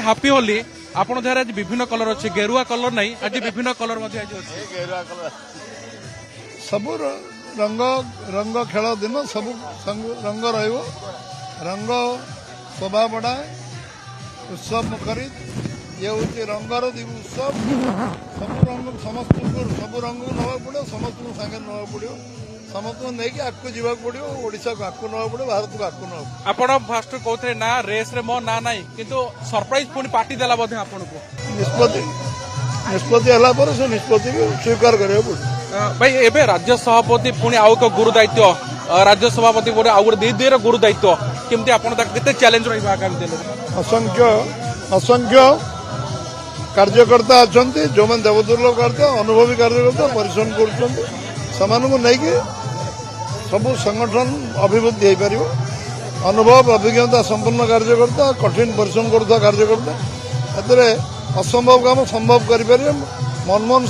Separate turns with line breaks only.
Happy Holi ଆପଣ ଦେହରେ ଆଜି ବିଭିନ୍ନ କଲର ଅଛି, ଗେରୁଆ କଲର ନାହିଁ, ଆଜି ବିଭିନ୍ନ କଲର ମଧ୍ୟ ଆଜି ଅଛି।
ସବୁ ରଙ୍ଗ ରଙ୍ଗ ଖେଳ ଦିନ ସବୁ ରଙ୍ଗ ରହିବ। ରଙ୍ଗ ଶୋଭା ବଢ଼ାଏ, ଉତ୍ସବ ମୁଖରୀ। ଇଏ ହେଉଛି ରଙ୍ଗର ଉତ୍ସବ। ସବୁ ରଙ୍ଗ ସମସ୍ତଙ୍କୁ ସବୁ ରଙ୍ଗକୁ ନେବାକୁ ପଡ଼ିବ, ସମସ୍ତଙ୍କୁ ସାଙ୍ଗରେ ନେବାକୁ ପଡ଼ିବ, ସମସ୍ତଙ୍କୁ ନେଇକି ଆଗକୁ ଯିବାକୁ ପଡ଼ିବ। ଓଡ଼ିଶାକୁ ଆଗକୁ ନେବାକୁ ପଡ଼ିବ, ଭାରତକୁ ଆଗକୁ ନେବାକୁ ପଡ଼ିବ।
ଆପଣ ଫାଷ୍ଟ କହୁଥିଲେ ନା ରେସ୍ରେ ମୋ ନା ନାହିଁ, କିନ୍ତୁ ସରପ୍ରାଇଜ ପୁଣି ପାର୍ଟି ଦେଲା ମଧ୍ୟ ଆପଣଙ୍କୁ।
ନିଷ୍ପତ୍ତି ହେଲା ପରେ ସେ ନିଷ୍ପତ୍ତିକୁ ସ୍ୱୀକାର କରିବାକୁ ପଡ଼ିବ।
ଭାଇ ଏବେ ରାଜ୍ୟ ସଭାପତି ପୁଣି ଆଉ ଏକ ଗୁରୁ ଦାୟିତ୍ୱ, ରାଜ୍ୟ ସଭାପତି ଗୋଟେ ଆଉ ଗୋଟେ ଦୁଇର ଗୁରୁ ଦାୟିତ୍ୱ, କେମିତି ଆପଣ ତାକୁ କେତେ ଚ୍ୟାଲେଞ୍ଜ ରହିବ ଆଗାମୀ ଦିନରେ?
ଅସଂଖ୍ୟ କାର୍ଯ୍ୟକର୍ତ୍ତା ଅଛନ୍ତି, ଯେଉଁମାନେ ଦେବଦୁର୍ଲ୍ଲଭ କାର୍ଯ୍ୟ ଅନୁଭବୀ କାର୍ଯ୍ୟକର୍ତ୍ତା ପରିଶ୍ରମ କରୁଛନ୍ତି। ସେମାନଙ୍କୁ ନେଇକି ସବୁ ସଂଗଠନ ଅଭିବୃଦ୍ଧି ହେଇପାରିବ। ଅନୁଭବ ଅଭିଜ୍ଞତା ସମ୍ପନ୍ନ କାର୍ଯ୍ୟକର୍ତ୍ତା, କଠିନ ପରିଶ୍ରମ କରୁଥିବା କାର୍ଯ୍ୟକର୍ତ୍ତା, ଏଥିରେ ଅସମ୍ଭବ କାମ ସମ୍ଭବ କରିପାରିବେ। ମନମୋହନ